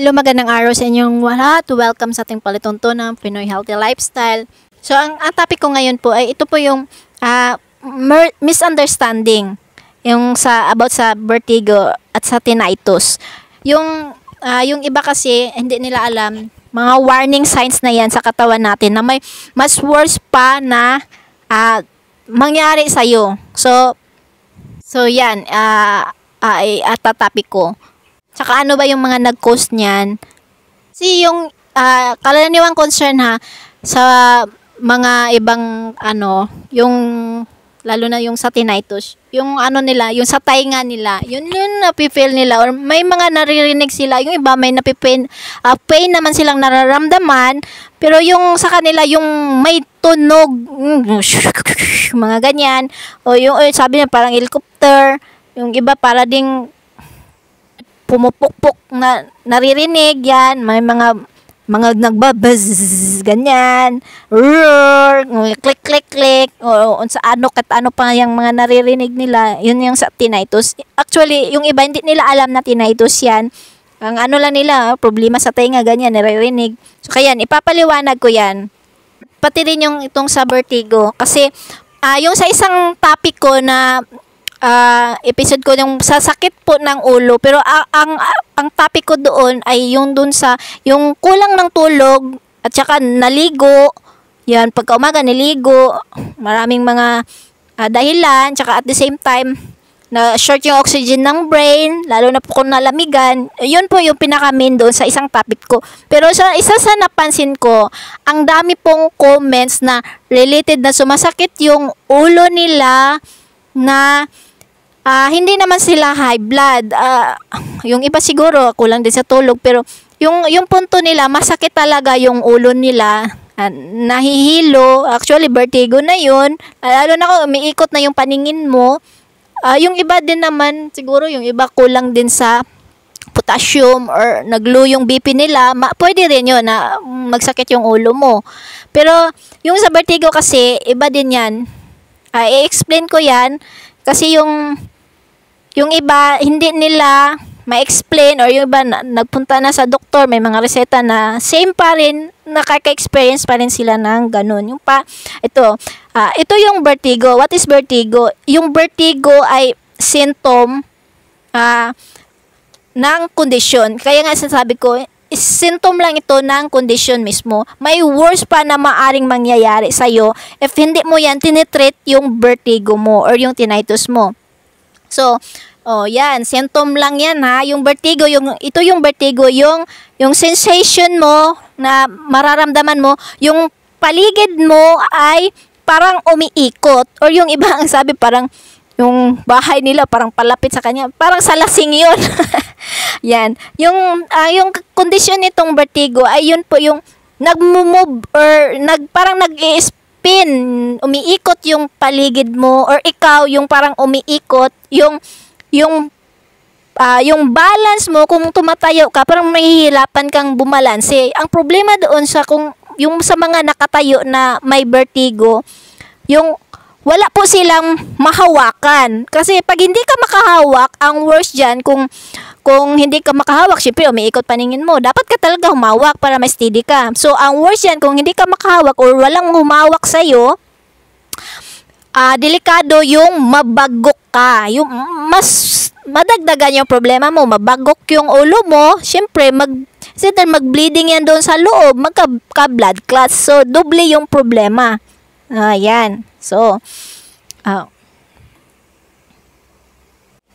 Hello, magandang araw sa inyong lahat. Welcome sa ating palitunto ng Pinoy Healthy Lifestyle. So, ang topic ko ngayon po ay ito po yung misunderstanding yung about sa vertigo at sa tinnitus. Yung iba kasi hindi nila alam mga warning signs na yan sa katawan natin na may mas worse pa na mangyari sa iyo. So yan ay topic ko. Tsaka ano ba yung mga nag-cause niyan? Kasi yung karaniwang concern sa mga ibang yung lalo na yung sa tinnitus, yung nila, yung sa tainga nila, yun napi-feel nila or may mga naririnig sila, yung iba may pain naman silang nararamdaman, pero yung sa kanila yung may tunog, mga ganyan, o yung sabi niya parang helicopter, yung iba para ding pumupukpok na naririnig yan, may mga nagbabazz, ganyan, roar, click, o sa ano pa yung mga naririnig nila, yun yung sa tinnitus. Actually, yung iba hindi nila alam na tinnitus yan. Ang lang nila, problema sa tenga, ganyan, naririnig. So, kaya ipapaliwanag ko yan. Pati rin yung itong sa vertigo. Kasi, yung sa isang topic ko na episode ko yung sasakit po ng ulo, pero ang topic ko doon ay yung dun sa yung kulang ng tulog at saka naligo, yan, pagka umaga niligo, maraming mga dahilan, tsaka at the same time na short yung oxygen ng brain, lalo na po kung nalamigan, yun po yung pinaka-main doon sa isang topic ko. Pero sa isa sa napansin ko, ang dami pong comments na related na sumasakit yung ulo nila na hindi naman sila high blood. Yung iba siguro kulang din sa tulog, pero yung punto nila masakit talaga yung ulo nila, nahihilo, actually vertigo na yun, lalo na kung umiikot na yung paningin mo. Yung iba din naman siguro, yung iba kulang din sa potassium or nag-low yung BP nila, pwede rin yun na magsakit yung ulo mo. Pero yung sa vertigo kasi iba din yan. I-explain ko yan kasi yung iba, hindi nila ma-explain, or yung iba nagpunta na sa doktor, may mga reseta na same pa rin, nakaka-experience pa rin sila ng ganun. Ito yung vertigo. What is vertigo? Yung vertigo ay symptom ng kondisyon. Kaya nga sinasabi ko, symptom lang ito ng kondisyon mismo. May worse pa na maaring mangyayari sa'yo if hindi mo yan tinitreat yung vertigo mo or yung tinnitus mo. So, yan, symptom lang yan yung vertigo, ito yung vertigo, yung sensation mo na mararamdaman mo, yung paligid mo ay parang umiikot, or yung iba ang sabi parang yung bahay nila parang palapit sa kanya, parang salasing yun. Yan, yung kondisyon nitong vertigo ay yun po yung nagmo-move or parang nag-i-spin, umiikot yung paligid mo, or ikaw yung parang umiikot, yung balance mo, kung tumatayo ka, parang mahihirapan kang bumalanse. Ang problema doon yung sa mga nakatayo na may vertigo, yung wala po silang mahawakan. Kasi pag hindi ka makahawak, ang worst dyan, kung hindi ka makahawak, syempre umiikot paningin mo. Dapat ka talaga humawak para mas steady ka. So, ang worst yan, kung hindi ka makahawak or walang humawak sa'yo, delikado yung mabagok ka. Yung mas madagdagan yung problema mo, mabagok yung ulo mo, syempre mag-bleeding yan doon sa loob, magka-blood clots. So, doble yung problema. Yan. So,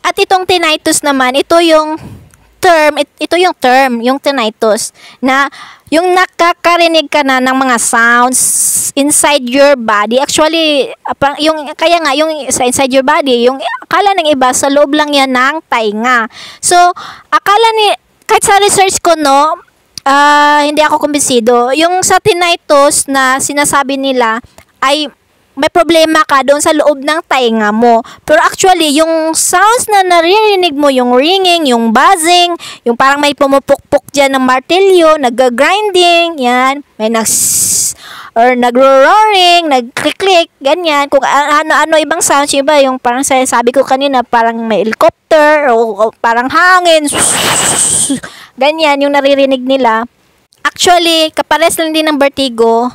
at itong tinnitus naman, ito yung term, yung tinnitus, na yung nakakarinig ka na ng mga sounds inside your body. Actually, kaya nga, yung sa inside your body, yung akala ng iba, sa loob lang yan ng tainga. So, kahit sa research ko, hindi ako kumbinsido. Yung sa tinnitus na sinasabi nila, ay may problema ka doon sa loob ng tainga mo. Pero actually, yung sounds na naririnig mo, yung ringing, yung buzzing, yung parang may pumupukpok dyan ng martilyo, nag-grinding, yan, may or nagro-roaring, nag-click-click, ganyan. Kung ano-ano ibang sounds, iba yung parang sabi ko kanina, parang may helicopter, o parang hangin, ganyan yung naririnig nila. Actually, kapares lang din ng vertigo,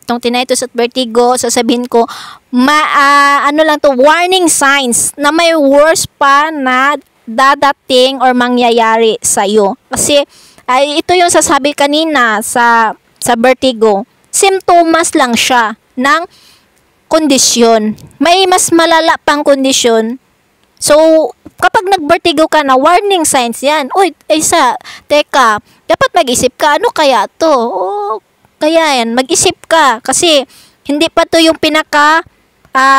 itong tinnitus at vertigo, sasabihin ko, ano lang to, warning signs na may worse pa na dadating or mangyayari sa'yo. Kasi, ito yung sasabi kanina sa vertigo, symptoms lang siya ng kondisyon. May mas malala pang kondisyon. So, kapag nag-vertigo ka na, warning signs yan. Uy, teka, dapat mag-isip ka, ano kaya to? Kaya yan, mag-isip ka. Kasi, hindi pa to yung pinaka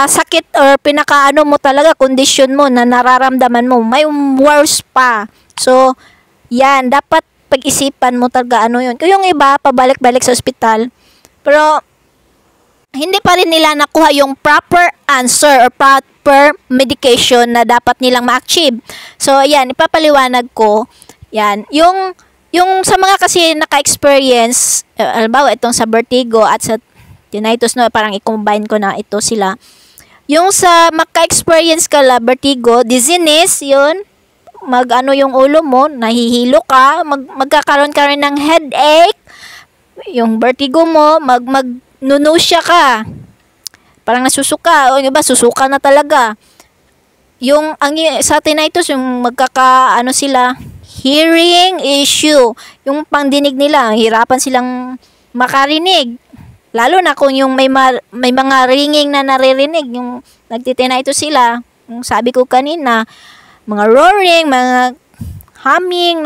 sakit or pinaka mo talaga, kondisyon mo na nararamdaman mo. May worse pa. So, yan, dapat pag-isipan mo talaga yun. Kung yung iba, pabalik-balik sa ospital. Pero, hindi pa rin nila nakuha yung proper answer or proper medication na dapat nilang ma-achieve. So, yan, ipapaliwanag ko. Yan, yung sa mga kasi naka-experience, halimbawa itong sa vertigo at sa tinnitus, no, parang i-combine ko na ito sila. Yung sa maka-experience ka la vertigo, dizziness, yun, yung ulo mo, nahihilo ka, magkakaroon ka rin ng headache, yung vertigo mo, magnununsya ka, parang nasusuka, o yung iba, susuka na talaga. Sa tinnitus, yung sila, hearing issue, yung pangdinig nila, hirapan silang makarinig. Lalo na kung yung may mga ringing na naririnig, yung nagtitinnitus sila, yung sabi ko kanina, mga roaring, mga humming,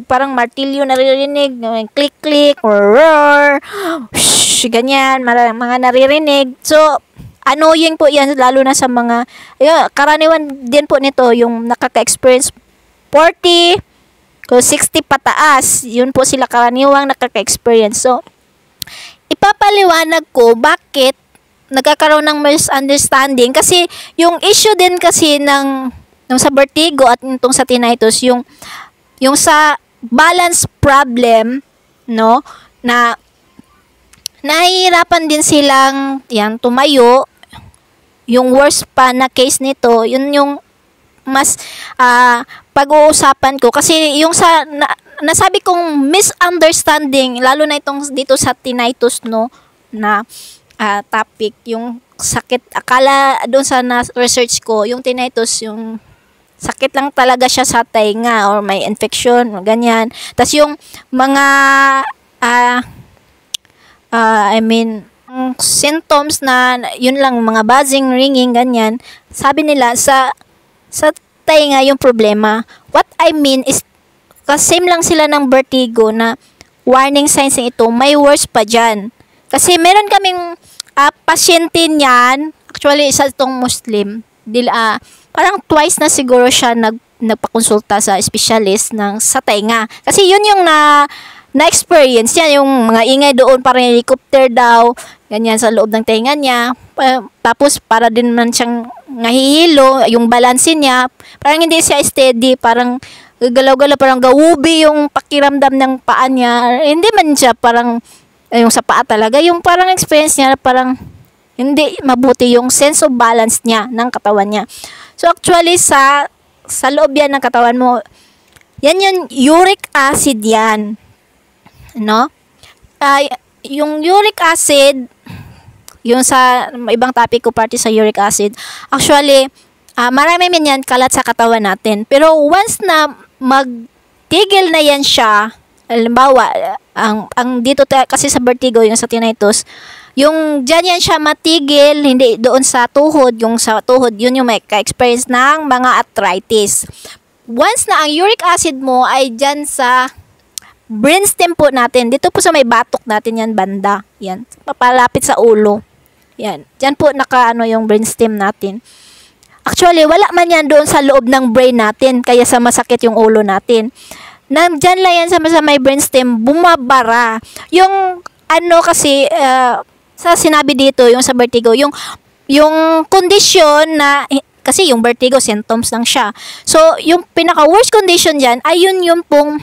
parang martilyo naririnig, click-click, or roar, ganyan, mga naririnig. So, annoying po yan, lalo na sa mga, karaniwan din po nito, yung nakaka-experience 40, kung 60 pataas, yun po sila karaniwang nakaka-experience. So, ipapaliwanag ko bakit nagkakaroon ng misunderstanding. Kasi, yung issue din kasi ng sa vertigo at itong sa tinnitus, yung sa balance problem, no, na nahihirapan din silang tumayo. Yung worst pa na case nito, yun yung mas pag-uusapan ko. Kasi yung nasabi kong misunderstanding, lalo na itong dito sa tinnitus, no, na topic, yung sakit, akala doon sa research ko, yung tinnitus, yung sakit lang talaga siya sa tainga or may infection, ganyan. Tapos yung mga symptoms na yun lang, mga buzzing, ringing, ganyan. Sabi nila sa tainga yung problema. What I mean is, same lang sila ng vertigo na warning signs ito, may worse pa dyan. Kasi meron kaming pasyente niyan, actually isa itong Muslim, parang twice na siguro siya nagpakonsulta sa specialist sa tainga. Kasi yun yung na-experience niya, yung mga ingay doon, parang helicopter daw, ganyan sa loob ng tainga niya. Tapos para din man siyang nahihilo, yung balance niya, parang hindi siya steady, parang galaw-galaw, parang gawubi yung pakiramdam ng paa niya. Hindi man siya parang yung sa paa talaga, yung parang experience niya, parang hindi mabuti yung sense of balance niya ng katawan niya. So actually sa loob yan ng katawan mo, yan yung uric acid yan, no? Yung uric acid, yung sa ibang topic ko, party sa uric acid, actually marami man yan kalat sa katawan natin. Pero once na magtigil na yan siya, halimbawa, ang dito kasi sa vertigo, yung sa tinnitus, yung dyan yan siya matigil, hindi doon sa tuhod, yung sa tuhod, yun yung may ka-experience ng mga arthritis. Once na ang uric acid mo ay dyan sa brainstem po natin, dito po sa may batok natin yan, banda, yan, papalapit sa ulo, yan, dyan po yung brainstem natin. Actually, wala man yan doon sa loob ng brain natin, kaya sa masakit yung ulo natin. Nandyan lang yan sa may brainstem, bumabara. Yung kasi, Sa sinabi dito, yung sa vertigo, yung kondisyon na, kasi yung vertigo, symptoms lang siya. So, yung pinaka-worst condition dyan, ay yun pong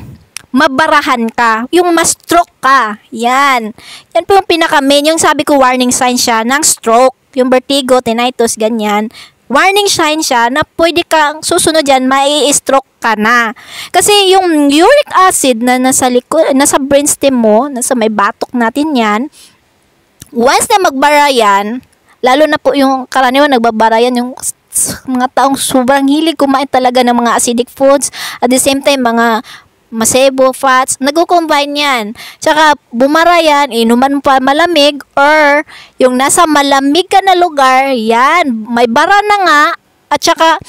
mabarahan ka, yung ma-stroke ka. Yan. Yan po yung pinaka-main, yung sabi ko warning sign siya ng stroke. Yung vertigo, tinnitus, ganyan. Warning sign siya na pwede kang susunod dyan, mai-stroke ka na. Kasi yung uric acid na nasa likod, nasa brainstem mo, nasa may batok natin yan, once na magbara yan, lalo na po yung karaniwan nagbabara yan, yung mga taong sobrang hilig kumain talaga ng mga acidic foods, at the same time mga masebo, fats, nagko-combine yan. Tsaka bumara yan, inuman pa malamig, or yung nasa malamig ka na lugar, yan, may bara na nga, at tsaka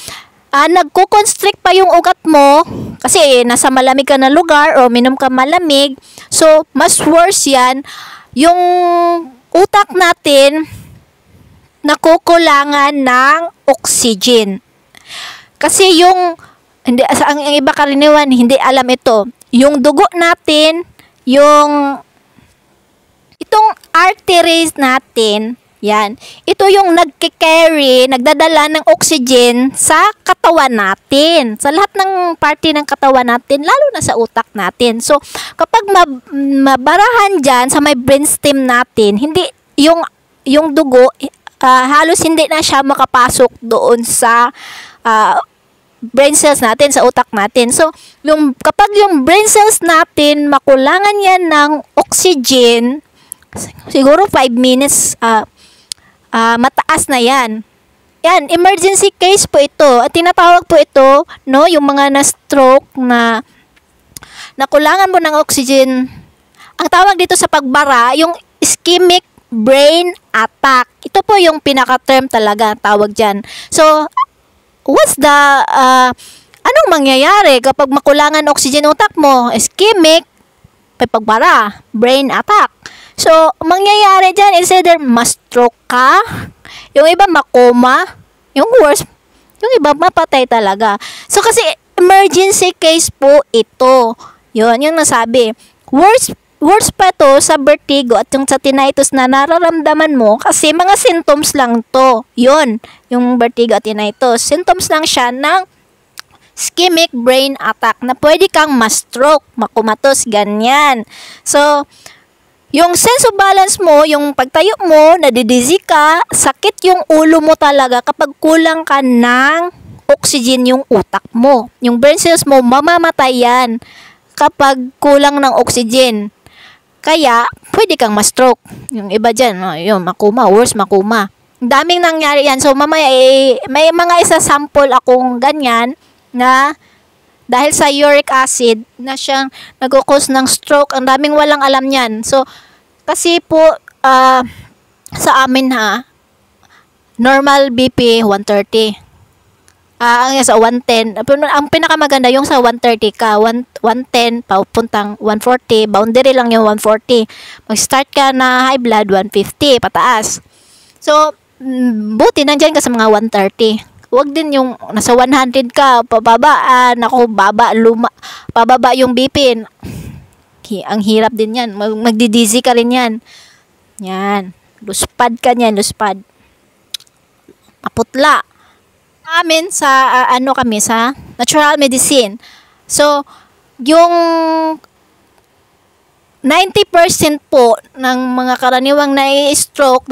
nagko-constrict pa yung ugat mo, kasi nasa malamig ka na lugar, o minom ka malamig, so mas worse yan, yung utak natin nakukulangan ng oxygen. Kasi yung hindi, ang iba karaniwan hindi alam ito. Yung dugo natin, itong arteries natin, yan. Ito yung nagke-carry, nagdadala ng oxygen sa katawan natin. Sa lahat ng parte ng katawan natin, lalo na sa utak natin. So, kapag mabarahan dyan sa may brainstem natin, hindi, yung dugo, halos hindi na siya makapasok doon sa brain cells natin, sa utak natin. So, kapag yung brain cells natin, makulangan yan ng oxygen, siguro 5 minutes, mataas na yan. Yan, emergency case po ito. At tinatawag po ito, no, yung mga na-stroke na nakulangan mo ng oxygen. Ang tawag dito sa pagbara, yung ischemic brain attack. Ito po yung pinaka-term talaga, tawag dyan. So, what's the, anong mangyayari kapag makulangan oxygen utak mo? Ischemic, pagbara, brain attack. So, mangyayari dyan is either ma-stroke ka, yung iba makoma, yung worst, yung iba mapatay talaga. So, kasi emergency case po ito. Yun, yung nasabi. Worst pa to sa vertigo at yung sa tinnitus na nararamdaman mo kasi mga symptoms lang to. Yun, yung vertigo at tinnitus. Symptoms lang siya ng ischemic brain attack na pwede kang ma-stroke, makumatos, ganyan. So, yung sense of balance mo, yung pagtayo mo, nadidizzy ka, sakit yung ulo mo talaga kapag kulang ka ng oxygen yung utak mo. Yung brain cells mo, mamamatay yan kapag kulang ng oxygen. Kaya, pwede kang ma-stroke. Yung iba dyan, yung makuma, worse makuma. Daming nangyari yan. So, mamaya, may mga isa sample akong ganyan na dahil sa uric acid na siyang nag-cause ng stroke. Ang daming walang alam yan. So, kasi po, sa amin normal BP 130. Ang sa 110. Ang pinakamaganda yung sa 130 ka. 110, papuntang 140. Boundary lang yung 140. Mag-start ka na high blood, 150, pataas. So, buti nandyan ka sa mga 130. Huwag din yung nasa 100 ka, pababa, pababa yung BP. Ang hirap din yan. Magdidizzy ka rin yan. Yan. Luspad ka niyan, luspad. Maputla. Amin sa, kami sa natural medicine. So, yung 90% po ng mga karaniwang nai-stroke,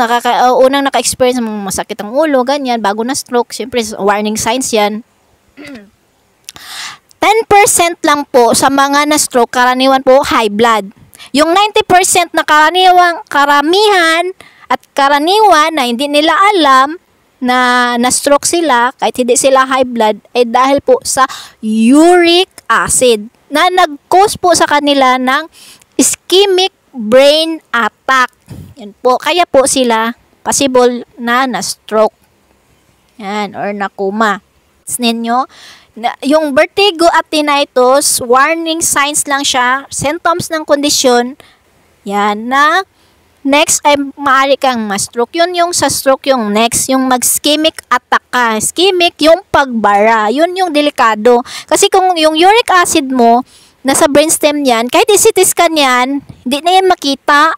unang naka-experience ng masakit ang ulo, ganyan, bago na stroke, siyempre warning signs yan. 10% lang po sa mga na-stroke, karaniwan po high blood. Yung 90% na karamihan at karaniwan na hindi nila alam na na-stroke sila, kahit hindi sila high blood, ay dahil po sa uric acid na nag-cause po sa kanila ng ischemic brain attack. Yan po. Kaya po sila possible na na-stroke. Yan, or na-coma. Ninyo, yung vertigo at tinnitus, warning signs lang siya, symptoms ng kondisyon, yan, na next ay maaari kang ma-stroke. Yun yung sa stroke yung next, yung mag-ischemic attack ka. Ischemic yung pagbara. Yun yung delikado. Kasi kung yung uric acid mo, nasa brainstem yan, kahit i-CT scan yan, hindi na yan makita.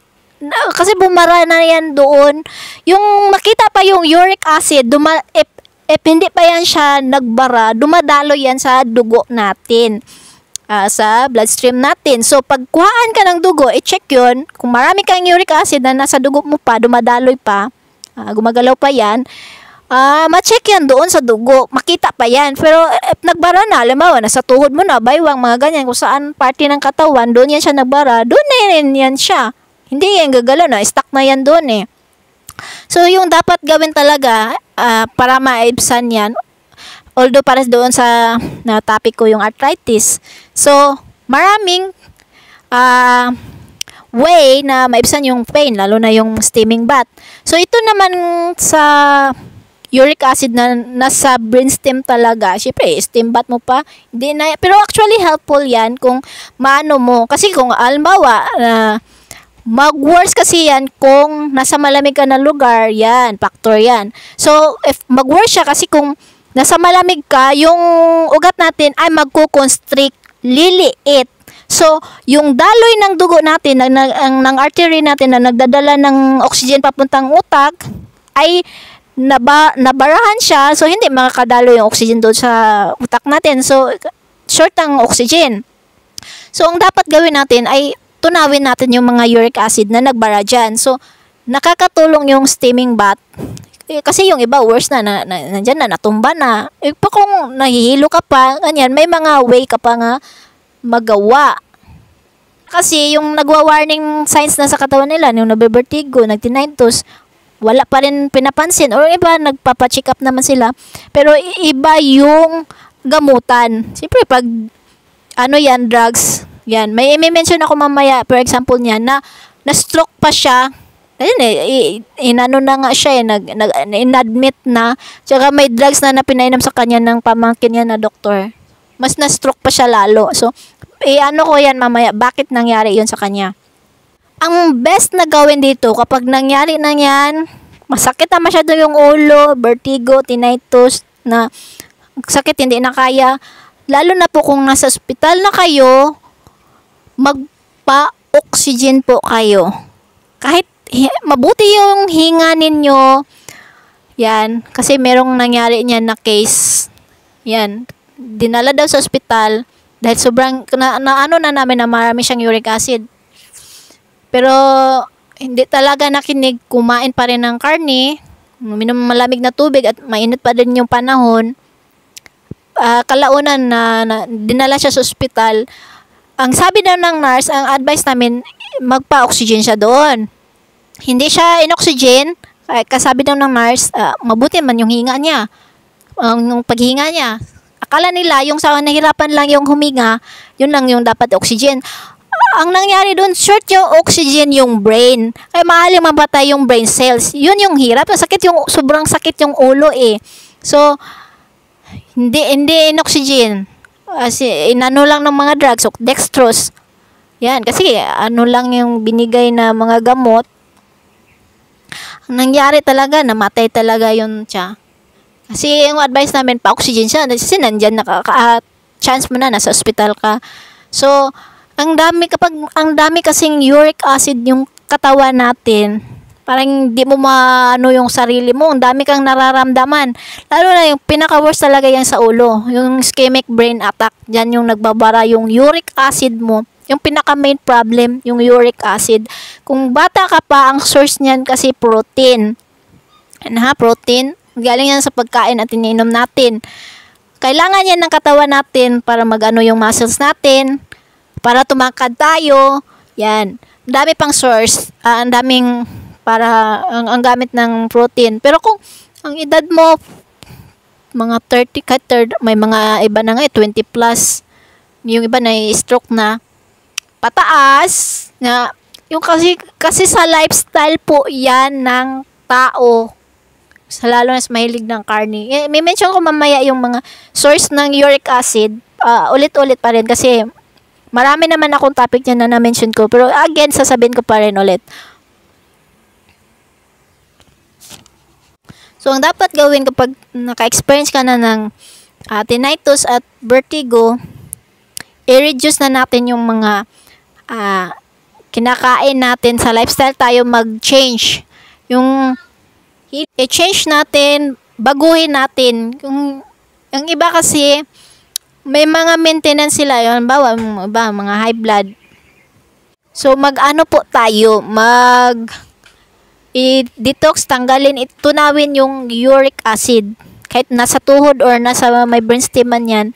kasi bumara na yan doon. Yung makita pa yung uric acid, if hindi pa yan siya nagbara, dumadalo yan sa dugo natin. Sa bloodstream natin. So, pagkuhaan ka ng dugo, i-check yun. Kung marami kang uric acid na nasa dugo mo pa, dumadaloy pa, gumagalaw pa yan, ma-check yan doon sa dugo. Makita pa yan. Pero, if nagbara na, halimbawa, nasa tuhod mo na, baywang, mga ganyan, kung saan parte ng katawan, doon yan siya nagbara, doon na yan siya. Hindi yan gagalaw na, stuck na yan doon eh. So, yung dapat gawin talaga, para maibsan yan, although para doon sa na topic ko yung arthritis. So, maraming way na maibsan yung pain, lalo na yung steaming bath. So, ito naman sa uric acid na nasa brainstem talaga. Siyempre, steam bath mo pa. Hindi na, pero actually helpful yan kung maano mo. Kasi kung alimbawa, mag-worse kasi yan kung nasa malamig ka na lugar, yan, factor yan. So, if mag-worse siya kasi kung nasa malamig ka, yung ugat natin ay magkukonstrict, liliit. So, yung daloy ng dugo natin, ng artery natin na nagdadala ng oxygen papuntang utak, ay nabarahan siya. So, hindi makakadalo yung oxygen doon sa utak natin. So, short ang oxygen. So, ang dapat gawin natin ay tunawin natin yung mga uric acid na nagbara dyan. So, nakakatulong yung steaming bath. Kasi yung iba, worse nandyan na, natumba na. Pa kung nahihilo ka pa, ganyan, may mga way ka pa nga magawa. Kasi yung nagwa-warning signs na sa katawan nila, yung nabibertigo, nagtinnitus, wala pa rin pinapansin. Or iba, nagpapacheck up naman sila. Pero iba yung gamutan. Siyempre, pag yan, drugs, yan. May mention ako mamaya, for example niya, na-stroke pa siya. Ayun inano na nga siya in-admit na. Tsaka may drugs na pinainom sa kanya ng pamangkin niya na doktor. Mas na-stroke pa siya lalo. So, ano ko yan mamaya, bakit nangyari yun sa kanya. Ang best na gawin dito, kapag nangyari na yan, masakit na masyado yung ulo, vertigo, tinnitus, na sakit, hindi na kaya. Lalo na po kung nasa ospital na kayo, magpa-oxygen po kayo. Kahit mabuti yung hinga ninyo, yan, kasi merong nangyari niyan na case, yan, dinala daw sa ospital, dahil sobrang, ano na namin na marami siyang uric acid. Pero, hindi talaga nakinig, kumain pa rin ng karne, uminom malamig na tubig, at mainit pa din yung panahon. Kalaunan na dinala siya sa ospital. Ang sabi daw ng nurse, ang advice namin, magpa-oxygen siya doon. Hindi siya in-oxygen, kasabi daw ng nurse, mabuti man yung hinga niya, yung paghinga niya. Akala nila, yung sa nahirapan lang yung huminga, yun lang yung dapat oxygen. Ang nangyari doon, short yung oxygen yung brain. Ay maaling mamatay yung brain cells. Yun yung hirap. Sobrang sakit yung ulo eh. So, hindi in-oxygen. Kasi inano lang ng mga drugs, dextrose. Yan, kasi ano lang yung binigay na mga gamot. Ang nangyari talaga, namatay talaga yun siya. Kasi yung advice namin, pa-oxygen siya. Kasi nandyan, chance mo na, nasa hospital ka. So, ang dami kasing uric acid yung katawan natin, parang hindi mo maano yung sarili mo, ang dami kang nararamdaman. Lalo na yung pinaka-worst talaga yan sa ulo, yung ischemic brain attack. Diyan yung nagbabara yung uric acid mo. Yung pinaka-main problem, yung uric acid. Kung bata ka pa, ang source niyan kasi protein. Protein. Galing yan sa pagkain at iniinom natin. Kailangan yan ng katawan natin para magano yung muscles natin, para tumakad tayo. Yan. Ang dami pang source. Ang daming para ang gamit ng protein. Pero kung ang edad mo mga 30 ka, may mga iba na nga 20 plus, yung iba na stroke na, pataas na yung kasi sa lifestyle po yan ng tao, sa lalo na sa mahilig ng karne. May mention ko mamaya yung mga source ng uric acid, ulit-ulit pa rin kasi marami naman akong topic niya na na-mention ko, pero again sasabihin ko pa rin ulit. So, ang dapat gawin kapag naka-experience ka na ng tinnitus at vertigo, i-reduce na natin yung mga kinakain natin, sa lifestyle tayo mag-change. Yung i-change natin, baguhin natin. Yung iba kasi, may mga maintenance sila. Yun, bawa, iba, mga high blood. So, mag-ano po tayo, i-detox, tanggalin, tunawin yung uric acid. Kahit nasa tuhod or nasa may brainstem man yan.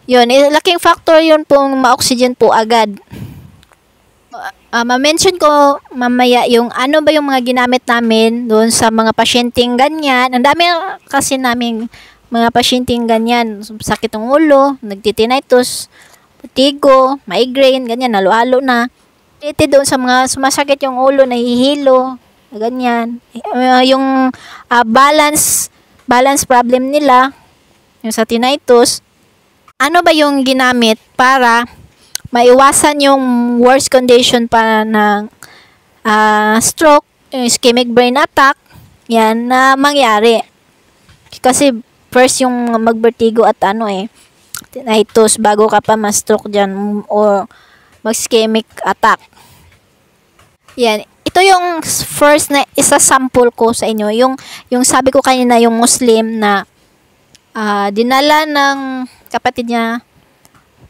Yun, laking factor yun pong ma-oxygen po agad. Ma-mention ko mamaya yung ano ba yung mga ginamit namin doon sa mga pasyenteng ganyan. Ang dami kasi naming mga pasyenteng ganyan. Sakit ng ulo, nagtitinitis, vertigo, migraine, ganyan, halo-halo na. Ito doon sa mga sumasakit yung ulo, nahihilo, ganyan. Yung balance problem nila, yung sa tinnitus. Ano ba yung ginamit para maiwasan yung worst condition pa ng stroke, ischemic brain attack, yan na mangyari. Kasi first yung magvertigo at tinnitus bago ka pa ma-stroke dyan or mag-ischemic attack. Yan. Ito yung first na isa sample ko sa inyo. Yung sabi ko kanina, yung Muslim na dinala ng kapatid niya.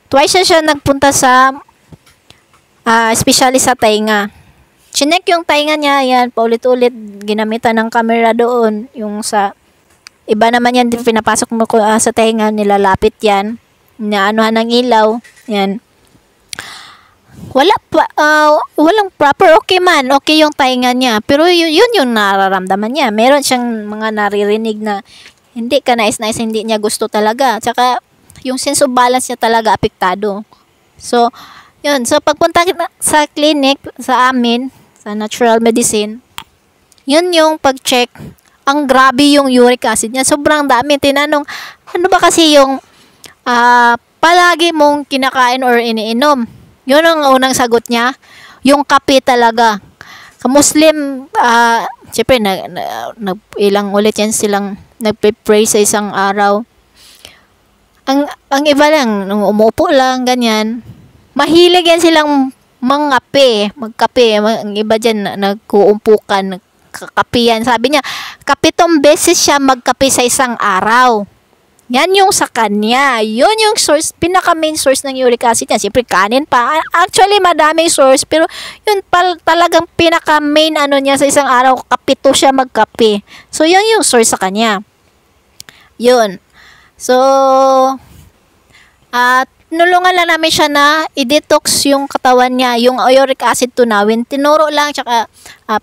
Twice siya nagpunta sa specialist sa tainga. Chinek yung tainga niya, yan, paulit-ulit, ginamitan ng camera doon. Yung sa, iba naman yan, pinapasok mo sa tainga, nilalapit yan, naanuhan ng ilaw, yan. Walang proper, okay man, okay yung tainga niya, pero yun yung nararamdaman niya. Meron siyang mga naririnig na hindi ka nais-nais, hindi niya gusto talaga. Tsaka, yung sense of balance niya talaga apektado. So, yun. So, pagpunta sa clinic, sa amin, sa natural medicine, yun yung pag-check. Ang grabe yung uric acid niya. Sobrang dami. Tinanong, ano ba kasi yung palagi mong kinakain or iniinom? Yun ang unang sagot niya. Yung kape talaga. Ka-Muslim, syempre, ilang ulit yan silang nagpe-pray sa isang araw. Ang iba lang, nung umuupo lang, ganyan, mahilig yan silang magkape. Ang iba dyan, nagkuumpukan, nagkakape yan. Sabi niya, 7 beses siya magkape sa isang araw. Yan yung sa kanya. Yun yung source, pinaka-main source ng uric acid niya. Siyempre, kanin pa. Actually, madaming source, pero yun talagang pinaka-main niya sa isang araw, 7 siya magkape. So, yun yung source sa kanya. Yun. So, tinulungan lang namin siya na i-detox yung katawan niya, yung uric acid tunawin. Tinuro lang, tsaka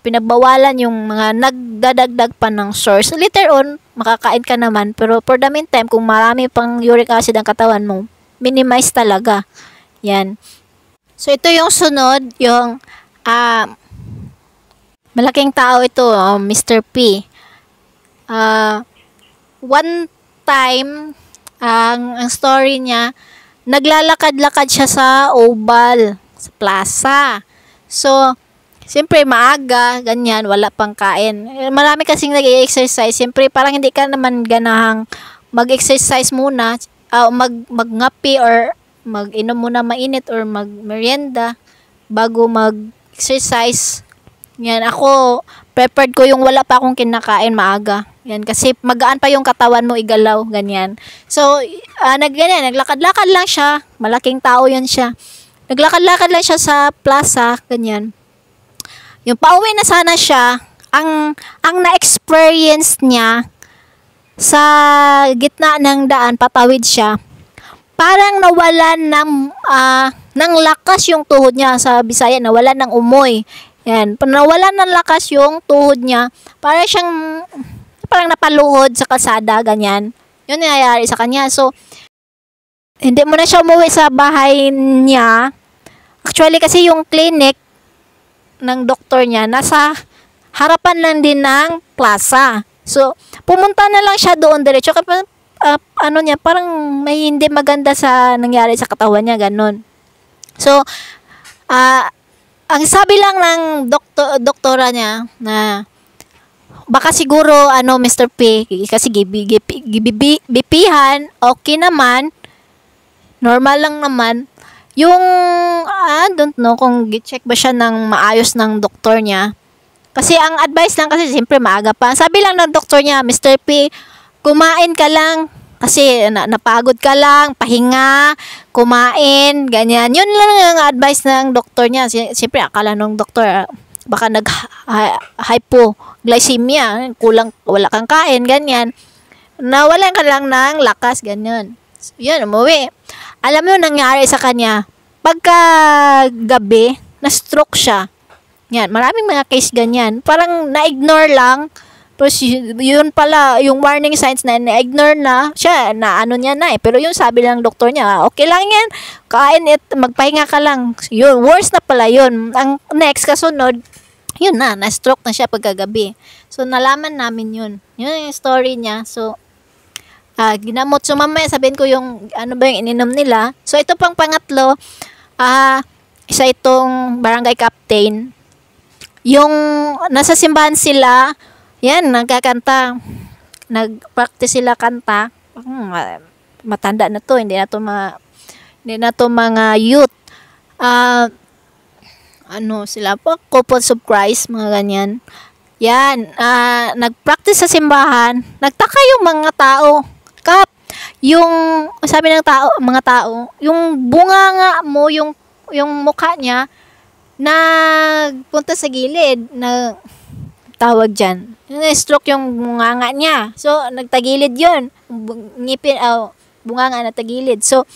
pinagbawalan yung mga nagdadagdag pa ng source. Later on, makakain ka naman. Pero for the meantime, kung marami pang uric acid ang katawan mo, minimize talaga. Yan. So, ito yung sunod, yung malaking tao ito, Mr. P. One time, ang story niya, naglalakad-lakad siya sa oval, sa plaza. So, siyempre maaga, ganyan, wala pang kain. Marami kasing nag-exercise. Siyempre, parang hindi ka naman ganahang mag-exercise muna, magngapi or mag-inom muna mainit or mag-merienda bago mag-exercise. Yan, ako, prepared ko yung wala pa akong kinakain maaga. Yan, kasi magaan pa yung katawan mo igalaw, ganyan. So, naglakad-lakad lang siya. Malaking tao yun siya. Naglakad-lakad lang siya sa plaza, ganyan. Yung pauwi na sana siya, ang na-experience niya sa gitna ng daan, patawid siya, parang nawalan ng lakas yung tuhod niya. Sa Bisaya, nawalan ng umoy. Yan, nawalan ng lakas yung tuhod niya. Parang napaluhod sa kalsada, ganyan. Yun nangyayari sa kanya. So, hindi mo na siya umuwi sa bahay niya. Actually, kasi yung clinic ng doktor niya, nasa harapan lang din ng plaza. So, pumunta na lang siya doon diretso. Parang may hindi maganda sa nangyari sa katawan niya, ganun. So, ang sabi lang ng doktora niya na baka siguro Mr. P kasi bipihan, okay naman, normal lang naman. Yung, I don't know kung gi-check ba siya ng maayos ng doktor niya. Kasi ang advice lang kasi siyempre maaga pa. Sabi lang ng doktor niya, Mr. P, kumain ka lang. Kasi napagod ka lang, pahinga, kumain, ganyan. Yun lang ang advice ng doktor niya. Siyempre akala ng doktor, baka hypoglycemia, kulang, wala kang kain, ganyan. Nawalan ka lang ng lakas, ganyan. So, yun, umuwi. Alam mo nangyari sa kanya, pagka gabi, na-stroke siya. Yan, maraming mga case ganyan. Parang na-ignore lang. Tapos yun pala, yung warning signs na na-ignore na siya, na ano niya na eh. Pero yung sabi lang doktor niya, okay lang yan, kain it, magpahinga ka lang. Yun, worse na pala yun. Ang next kasunod, yun na-stroke na siya pagkagabi. So, nalaman namin yun. Yun yung story niya. So, ginamot. So, mamaya sabihin ko yung ano ba yung ininom nila. So, ito pang pangatlo, isa itong barangay captain. Yung nasa simbahan sila, yan, nagkakanta. Nag-practice sila kanta. Matanda na to, hindi na to mga youth. Ano sila po? Couples of Christ, mga ganyan. Yan, nag-practice sa simbahan. Nagtaka yung mga tao. Yung sabi ng mga tao, yung bunganga mo, yung mukha niya, nagpunta sa gilid, na tawag dyan. Stroke yung bunganga niya. So, nagtagilid yun. Ngipin, bunganga na tagilid. So,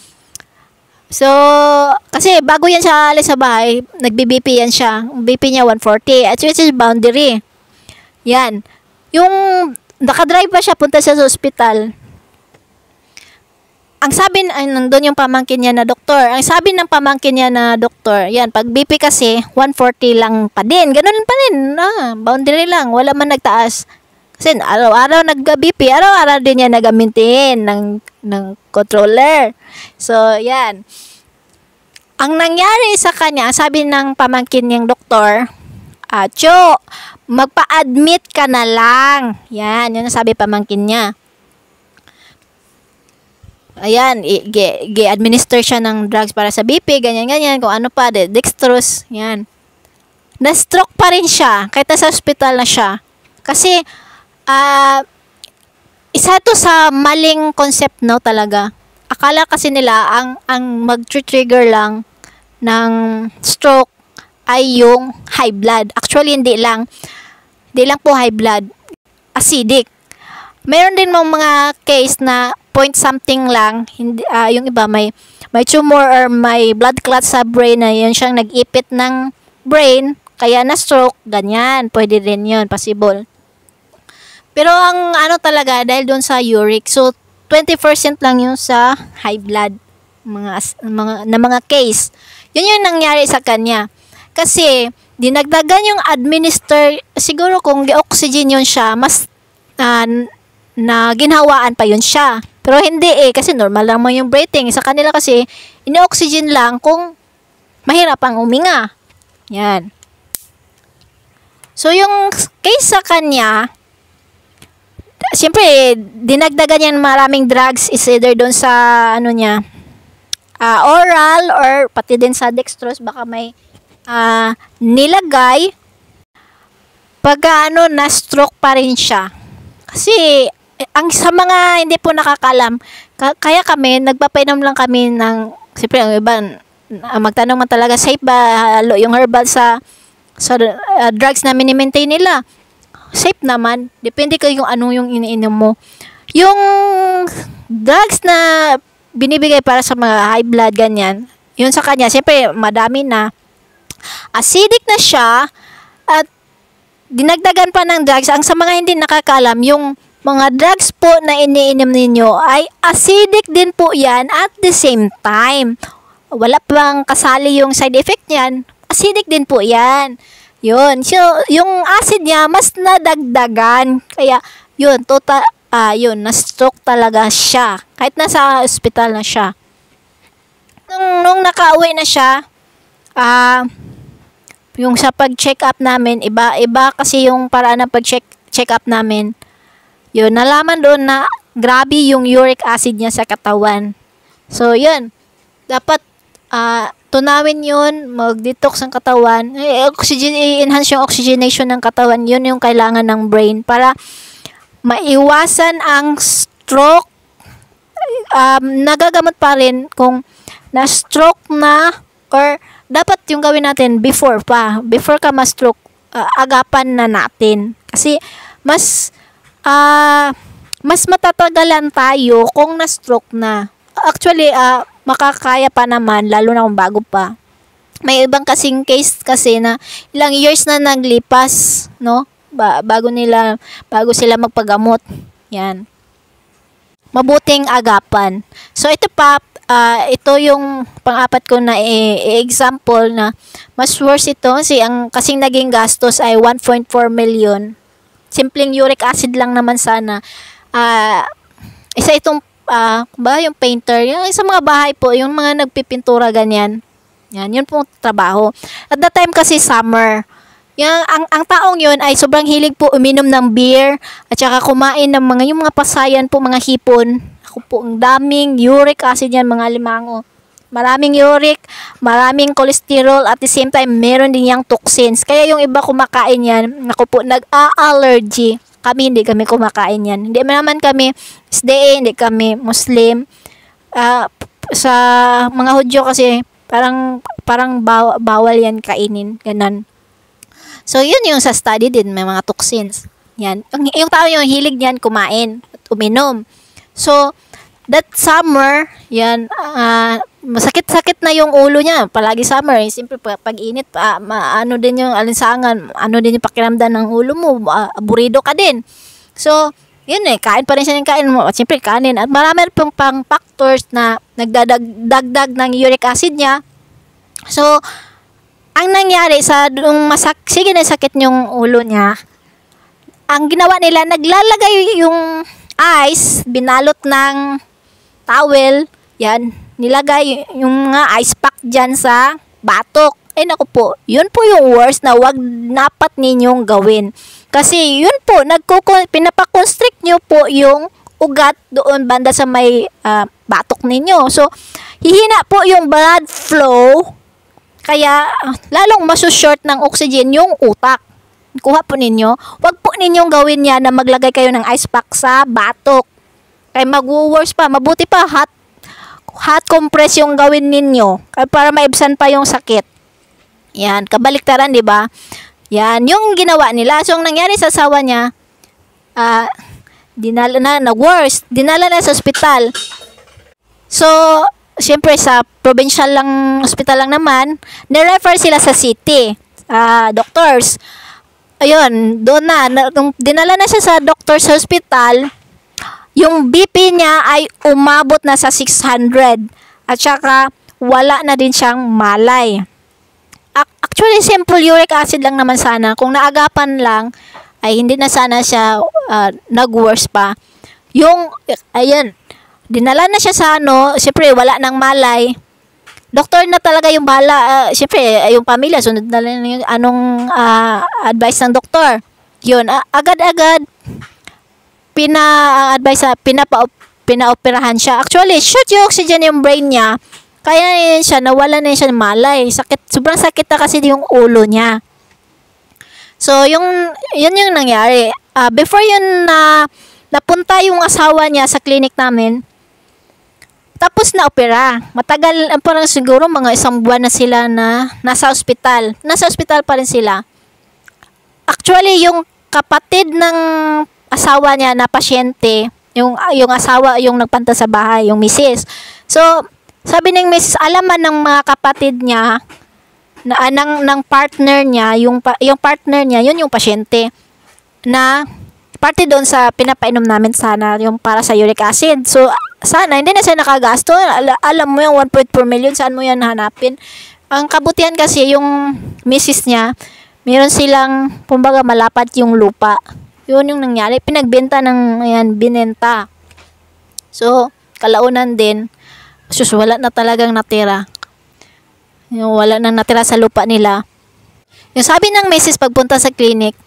kasi bago yan siya alis sa bahay, nagbi-BP yan siya. BP niya 140. At which is boundary. Yan. Yung nakadrive pa siya, punta siya sa ospital. Ang sabi, nandun yung pamangkin niya na doktor. Ang sabi ng pamangkin niya na doktor, yan, pag BP kasi, 140 lang pa din. Ganun pa din. Boundary lang. Wala man nagtaas. Kasi araw-araw nag-BP, araw-araw din niya nag-maintain ng controller. So, yan. Ang nangyari sa kanya, sabi ng pamangkin niyang doktor, Cho, magpa-admit ka na lang. Yan, yun ang sabi pamangkin niya. Ayan, i-administer siya ng drugs para sa BP, ganyan-ganyan, kung ano pa, dextrose, yan. Na-stroke pa rin siya, kahit sa hospital na siya. Kasi, isa to sa maling concept, no, talaga. Akala kasi nila, ang mag-trigger lang ng stroke ay yung high blood. Actually, hindi lang po high blood, acidic. Meron din mga case na point something lang, hindi, yung iba may tumor or may blood clot sa brain na yun siyang nag-ipit ng brain, kaya na stroke, ganyan, pwede rin yun, possible. Pero ang ano talaga, dahil doon sa uric, so 20% lang yung sa high blood, mga case. Yun yung nangyari sa kanya. Kasi, dinagdagan yung administer, siguro kung di-oxygen yun siya, mas na ginhawaan pa yun siya. Pero hindi kasi normal lang mo yung breathing. Sa kanila kasi, ini-oxygen lang kung mahirap ang huminga. Yan. So, yung case sa kanya, siyempre, dinagdagan yan maraming drugs is either doon sa, oral or pati din sa dextrose, baka may nilagay pagka na-stroke pa rin siya. Kasi, ang sa mga hindi po nakakalam, kaya kami, nagpapainom lang kami ng, siyempre, ang iba, magtanong man talaga, safe ba yung herbal sa drugs na mini-maintain nila? Safe naman. Depende kayo yung ano yung iniinom mo. Yung drugs na binibigay para sa mga high blood, ganyan, yun sa kanya, siyempre, madami na. Acidic na siya, at dinagdagan pa ng drugs. Ang sa mga hindi nakakalam, yung mga drugs po na iniinom ninyo ay acidic din po yan at the same time. Wala pang kasali yung side effect niyan. Acidic din po yan. Yun. So, yung acid niya mas nadagdagan. Kaya, yun, na-stroke talaga siya. Kahit nasa hospital na siya. Nung nakauwi na siya, yung sa pag-check up namin, iba kasi yung paraan ng pag-check up namin. Yun, nalaman doon na grabe yung uric acid niya sa katawan. So, yun. Dapat tunawin yun, mag-detox ang katawan, i-enhance yung oxygenation ng katawan, yun yung kailangan ng brain para maiwasan ang stroke. Nagagamot pa rin kung na-stroke na, or dapat yung gawin natin before ka ma-stroke, agapan na natin. Kasi mas matatagalan tayo kung na-stroke na. Actually, makakaya pa naman, lalo na kung bago pa. May ibang kasing case kasi na ilang years na naglipas, no? Bago sila magpagamot. Yan. Mabuting agapan. So, ito pa, ito yung pang-apat ko na example na mas worse ito kasi ang kasing naging gastos ay 1.4 million. Simpleng uric acid lang naman sana. Isa itong yung painter, yung sa mga bahay po, yung mga nagpipintura ganyan. Yan, yun pong trabaho. At that time kasi summer. Ang taong yun ay sobrang hilig po uminom ng beer at saka kumain ng yung mga pasayan po, mga hipon. Ako po, ang daming uric acid yan, mga limango. Maraming uric, maraming cholesterol, at the same time, meron din yung toxins. Kaya yung iba kumakain yan, ako po, nag-allergy. Kami, hindi kami kumakain yan. Hindi naman kami SDA, hindi kami Muslim. Sa mga Hudyo kasi, parang bawal yan kainin. Ganon. So, yun yung sa study din, may mga toxins. Yan. Yung tao yung hilig niyan kumain at uminom. So, that summer, yan, masakit-sakit na yung ulo niya. Palagi summer. Siyempre, pag init, ano din yung alinsangan, ano din yung pakiramdam ng ulo mo, aburido ka din. So, yun kain pa rin siya ng kain mo. Siyempre, kanin. At marami pong pang factors na nagdadagdag ng uric acid niya. So, ang nangyari sige na sakit yung ulo niya, ang ginawa nila, naglalagay yung ice, binalot ng towel, yan, nilagay yung mga ice pack dyan sa batok. Ay naku po, yun po yung worst na wag dapat ninyong gawin. Kasi yun po, pinapakonstrict nyo po yung ugat doon banda sa may batok ninyo. So, hihina po yung blood flow, kaya lalong masushort ng oxygen yung utak. Kuha po ninyo. Wag po ninyong gawin yan na maglagay kayo ng ice pack sa batok. Kaya mag-worse pa. Mabuti pa hot compress yung gawin ninyo para maibsan pa yung sakit. Yan, kabaliktaran, di ba? Yan, yung ginawa nila. So, ang nangyari sa asawa niya, dinala na sa ospital. So, siyempre sa provincial lang, hospital lang naman, nirefer sila sa city, doctors. Ayun, doon nung dinala na siya sa doctor's hospital, yung BP niya ay umabot na sa 600. At saka, wala na din siyang malay. Actually, simple uric acid lang naman sana. Kung naagapan lang, ay hindi na sana siya nag-worse pa. Ayan, dinala na siya sa siyempre wala nang malay. Doktor na talaga yung bahala. Siyempre, yung pamilya, sunod na lang yung advice ng doktor. Yun, agad-agad, pinaoperahan siya. Actually, short yung oxygen yung brain niya. Kaya yun siya, nawala na siya ng malay. Sobrang sakit na kasi yung ulo niya. So, yun yung nangyari. Before yun napunta yung asawa niya sa clinic namin, tapos na opera. Matagal, parang siguro mga 1 buwan na sila na nasa ospital. Nasa ospital pa rin sila. Actually, yung kapatid ng asawa niya na pasyente, yung asawa, yung nagpanta sa bahay, yung misis. So, sabi ng misis, alaman ng mga kapatid niya, ng partner niya, yung partner niya, yun yung pasyente, na parte doon sa pinapainom namin sana, yung para sa uric acid. So, sana, hindi na siya nakagasto. Alam mo yung 1.4 million, saan mo yan hanapin? Ang kabutihan kasi, yung misis niya, meron silang, kumbaga, malapat yung lupa. Yun yung nangyari. Pinagbenta binenta. So, kalaunan din, wala na talagang natira. Yung wala nang natira sa lupa nila. Yung sabi ng misis pagpunta sa clinic,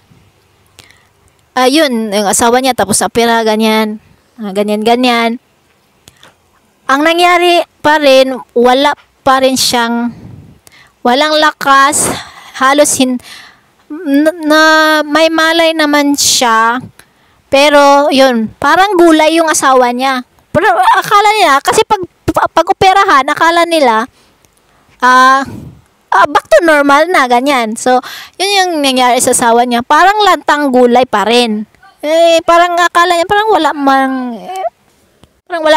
yun, yung asawa niya, tapos opera, ganyan. Ganyan. Ang nangyari pa rin, wala pa rin siyang walang lakas, halos may malay naman siya, pero yun, parang gulay yung asawa niya. Pero akala nila, kasi pag operahan, akala nila, back to normal na, ganyan. So, yun yung nangyari sa asawa niya. Parang lantang gulay pa rin. Parang akala niya, parang wala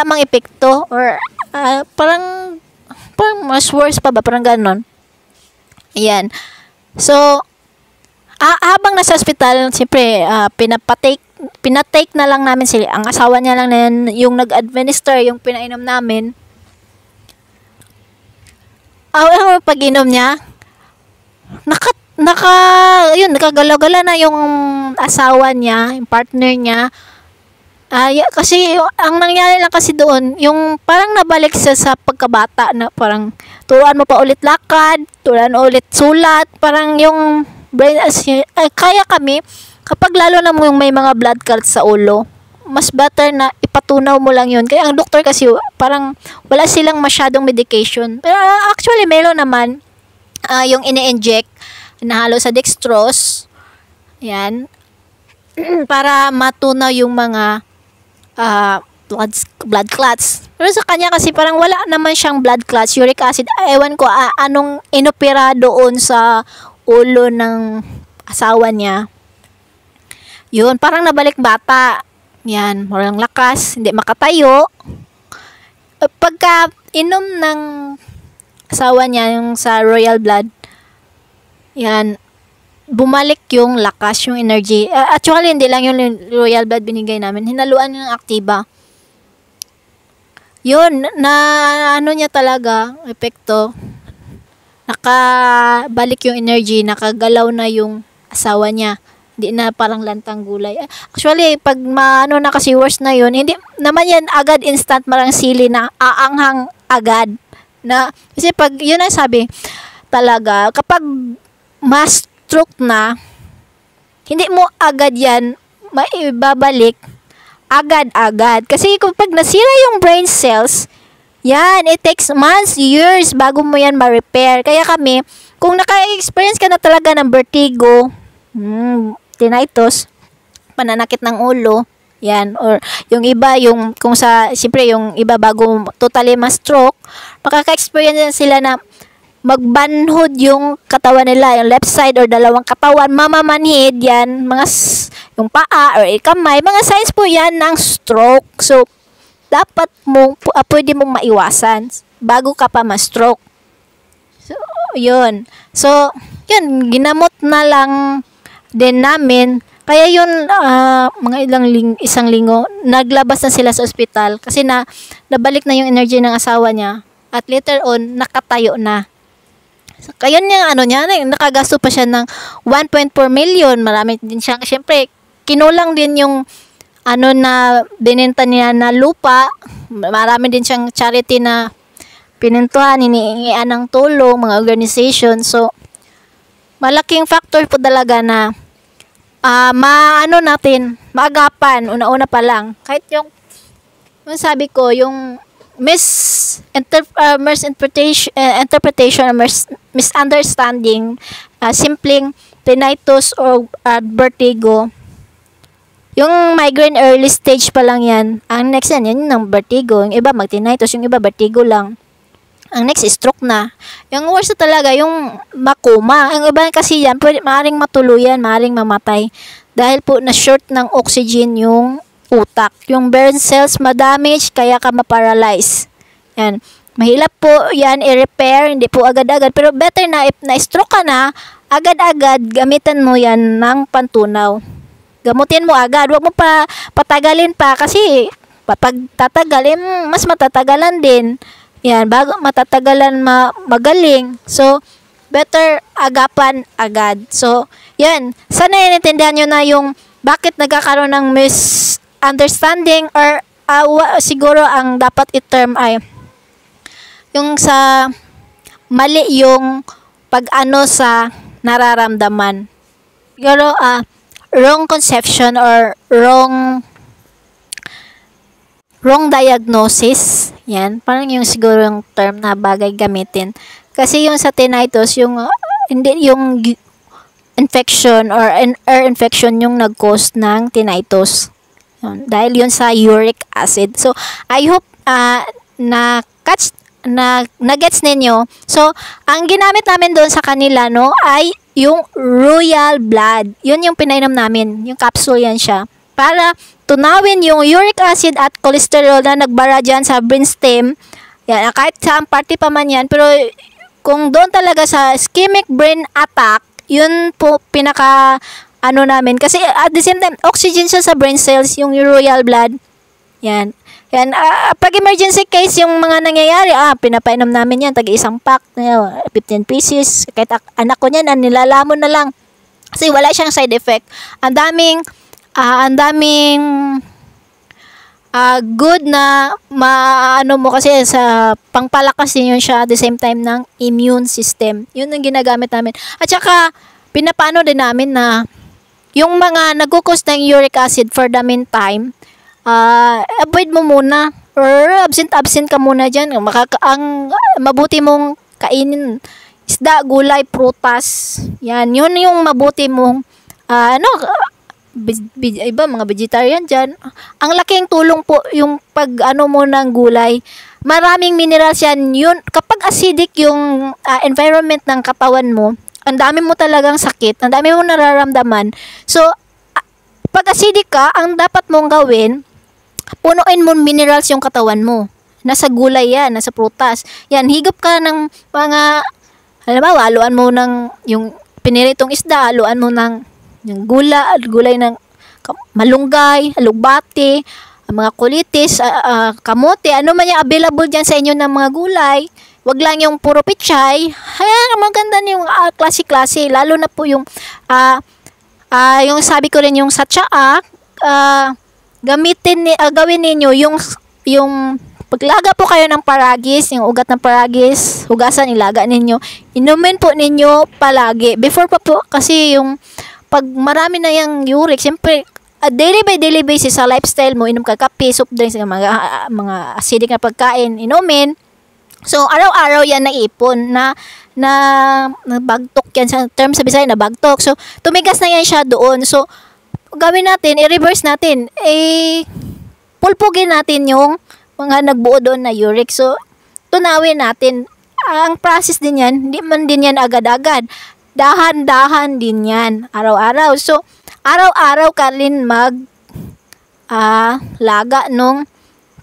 mang epekto, or parang mas worse pa ba, parang ganon. Ayan. So, habang nasa hospital, siyempre, pinatake na lang namin sila. Ang asawa niya lang na yung nag-administer, yung pinainom namin. Ang pag-inom niya, nakagalaw-gala na yung asawa niya, yung partner niya. Kasi ang nangyari lang kasi doon, yung parang nabalik siya sa pagkabata na parang turuan mo pa ulit lakad, turuan ulit sulat, parang yung brain kaya kami kapag lalo na yung may mga blood clots sa ulo, mas better na ipatunaw mo lang yun. Kaya ang doktor kasi parang wala silang masyadong medication. Pero actually meron naman yung ini-inject na halo sa dextrose. Yan. Para matunaw yung mga blood clots. Pero sa kanya kasi parang wala naman siyang blood clots, uric acid. Ewan ko anong inopera doon sa ulo ng asawa niya. Yun, parang nabalik bata. Yan, walang lakas, hindi makatayo. Pagka inom ng asawa niya, yung sa Royal Blood, yan, bumalik yung lakas, yung energy. Actually, hindi lang yung Royal Blood binigay namin. Hinaluan ng Activa. Yun, na ano niya talaga, epekto. Nakabalik yung energy, nakagalaw na yung asawa niya. Hindi na parang lantang gulay. Actually, pag maano na kasi worse na yun, hindi naman yan agad instant marang sili na aanghang agad. Kasi pag, yun ang sabi, talaga, kapag ma-stroke na, hindi mo agad yan maibabalik agad-agad. Kasi kapag nasira yung brain cells, yan, it takes months, years bago mo yan ma-repair. Kaya kami, kung naka-experience ka na talaga ng vertigo, tinnitus, pananakit ng ulo, yan, or yung iba, siyempre yung iba bago totally ma-stroke, makaka-experience sila na magbanhod yung katawan nila, yung left side or dalawang katawan, mamamanhid yan, yung paa or kamay, mga signs po yan ng stroke. So, dapat pwede mong maiwasan bago ka pa ma-stroke. So, yun. So, yun, ginamot na lang din namin. Kaya yun, mga isang linggo, naglabas na sila sa ospital kasi nabalik na yung energy ng asawa niya. At later on, nakatayo na. So, kaya nakagasto pa siya ng 1.4 million. Marami din siya. Siyempre, kinulang din yung na binenta niya na lupa. Marami din siyang charity na pinintuhan, hinihingian ng tulong, mga organization. So, malaking factor po talaga na maagapan, una-una pa lang. Kahit yung sabi ko, yung misinterpretation, misunderstanding, simpleng tinnitus or vertigo. Yung migraine early stage pa lang yan. Ang next yan ng vertigo. Yung iba mag-tinnitus, yung iba vertigo lang. Ang next is stroke na. Yung worst na talaga, yung makoma. Ang iba kasi yan, maaaring matuluyan, maaaring mamatay. Dahil po na-short ng oxygen yung utak. Yung brain cells ma-damage, kaya ka ma-paralyze. Yan. Mahirap po yan i-repair, hindi po agad-agad. Pero better na, if na-stroke ka na, agad-agad, gamitan mo yan ng pantunaw. Gamutin mo agad. Huwag mo pa patagalin pa kasi pag tatagalin, mas matatagalan din. Yan, bago matatagalan magaling. So, better agapan agad. So, yan. Sana inintindihan nyo na yung bakit nagkakaroon ng misunderstanding or siguro ang dapat i-term ay yung sa mali yung pag-ano sa nararamdaman. Siguro, wrong conception or wrong diagnosis. Yan, parang yung siguro yung term na bagay gamitin. Kasi yung sa tinnitus, yung hindi yung infection or an air infection yung nag-cause ng tinnitus. Yun, dahil yun sa uric acid. So, I hope na-gets ninyo. So, ang ginamit namin doon sa kanila, no, ay yung royal blood. Yun yung pinainom namin. Yung capsule yan siya. Para tunawin yung uric acid at cholesterol na nagbara dyan sa brainstem. Yan, kahit saan party pa man yan. Pero, kung doon talaga sa ischemic brain attack, yun po pinaka namin. Kasi at the same time, oxygen siya sa brain cells, yung royal blood. Yan. Yan, pag emergency case yung mga nangyayari, pinapainom namin yan, isang pack, 15 pieces. Kahit anak ko niyan, nilalamon na lang. Kasi wala siyang side effect. Ang daming good na maano mo kasi sa pangpalakas din yun siya at the same time ng immune system. Yun ang ginagamit namin. At saka, pinapaano din namin na yung mga nagkukos ng uric acid for the meantime, avoid mo muna or absent ka muna dyan. Ang mabuti mong kainin isda, gulay, prutas. Yan, yun yung mabuti mong iba mga vegetarian dyan. Ang laking tulong po yung pag mo ng gulay. Maraming minerals yan. Yun, kapag acidic yung environment ng katawan mo, ang dami mo talagang sakit, ang dami mo nararamdaman. So, pag acidic ka, ang dapat mong gawin, punuin mo minerals yung katawan mo. Nasa gulay yan, nasa prutas. Yan, higop ka ng mga, halimbawa, haluan mo ng yung piniritong isda, haluan mo ng yung gulay ng malunggay, alugbati, mga kulitis, kamote, ano man yung available dyan sa inyo ng mga gulay. Wag lang yung puro pichay. Maganda yung klase-klase. Lalo na po yung yung sabi ko rin yung sa tsaa, gawin ninyo yung paglaga po kayo ng paragis, yung ugat ng paragis, hugasan, ilaga ninyo. Inumin po ninyo palagi. Before pa po, kasi yung pag marami na yung uric, siyempre, daily by daily basis sa lifestyle mo, inom ka kape, soft drinks, mga acidic na pagkain, inumin. So, araw-araw yan naipon na bagtok yan sa term sa Bisaya na bagtok. So, tumigas na yan siya doon. So, gawin natin, i-reverse natin. Pulpugin natin yung mga nagbuo doon na uric. So, tunawin natin. Ang process din yan, hindi man din yan agad-agad. Dahan-dahan din yan, araw-araw. So, araw-araw ka rin laga nung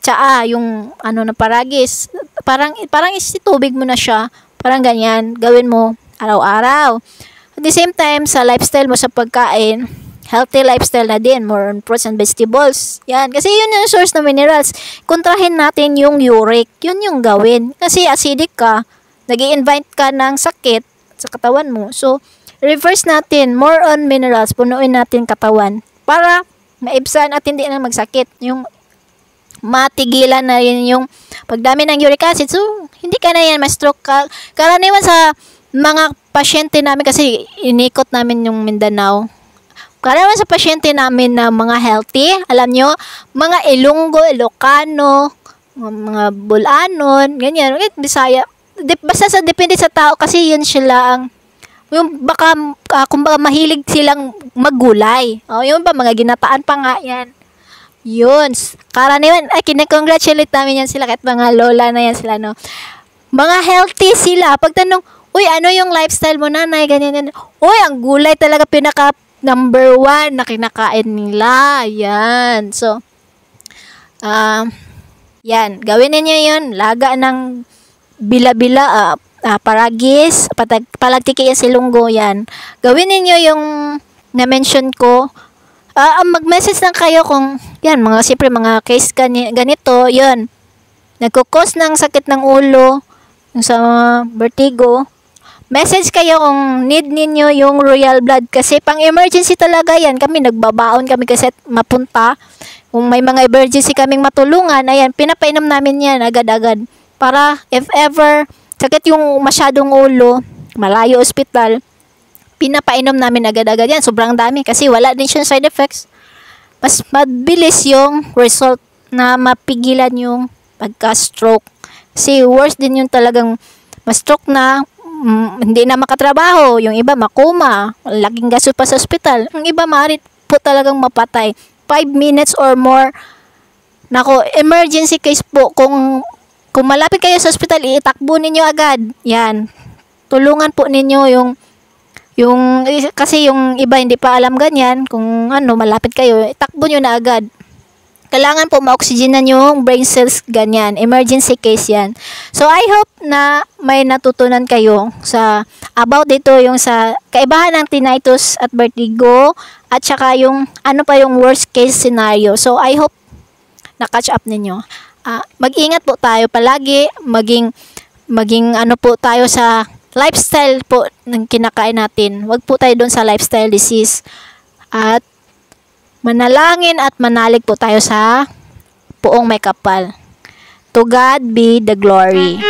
tsaa, yung na paragis. Parang isitubig mo na siya. Parang ganyan, gawin mo araw-araw. At the same time, sa lifestyle mo sa pagkain, healthy lifestyle na din, more on fruits and vegetables. Yan, kasi yun yung source ng minerals. Kontrahin natin yung uric, yun yung gawin. Kasi acidic ka, nag-i-invite ka ng sakit sa katawan mo. So, reverse natin, more on minerals, punuin natin katawan para maibsan at hindi na magsakit. Yung matigilan na rin yung pagdami ng uric acid. So, hindi ka na yan ma-stroke ka. Karaniwan sa mga pasyente namin, kasi inikot namin yung Mindanao. Karaniwan sa pasyente namin na mga healthy, alam nyo, mga Ilonggo, Ilocano, mga Bulanon, ganyan, Bisaya. Basta depende sa tao kasi yun sila ang yung baka kumbaga mahilig silang maggulay. Yun ba mga ginataan pa nga yan. Yun. Karaniwan, kine-congratulate namin yan sila kahit mga lola na yan sila, no. Mga healthy sila. Pagtanong, uy, ano yung lifestyle mo, nanay, ganyan. Uy, ang gulay talaga pinaka number 1 na kinakain nila. Yan. So, yan. Gawin niyo yun. Laga ng bila-bila, paragis, palagtiki yan silunggo, yan. Gawin niyo yung na-mention ko. Mag-message lang kayo kung, yan, siyempre mga case ganito, yun. Nagkukos ng sakit ng ulo, yung sa vertigo. Message kayo kung need ninyo yung royal blood kasi pang emergency talaga yan. Kami nagbabaon kami kasi mapunta. Kung may mga emergency kaming matulungan, ayan, pinapainom namin yan agad-agad. Para if ever sakit yung masyadong ulo, malayo ospital, pinapainom namin agad-agad yan. Sobrang dami kasi wala din siyang side effects. Mas mabilis yung result na mapigilan yung pagka-stroke. Kasi worse din yung talagang ma-stroke na, hindi na makatrabaho. Yung iba makoma, laging gasto pa sa ospital. Yung iba maaari po talagang mapatay. 5 minutes or more. Nako, emergency case po. Kung malapit kayo sa ospital, itakbo ninyo agad. Yan. Tulungan po ninyo kasi yung iba hindi pa alam ganyan. Kung malapit kayo, itakbo nyo na agad. Kailangan po ma-oxygenan yung brain cells, ganyan. Emergency case yan. So, I hope na may natutunan kayo about dito yung sa kaibahan ng tinnitus at vertigo at saka yung yung worst case scenario. So, I hope na-catch up ninyo. Mag-ingat po tayo palagi. Maging po tayo sa lifestyle po ng kinakain natin. Huwag po tayo doon sa lifestyle disease. At manalangin at manalig po tayo sa Poong May Kapal. To God be the glory.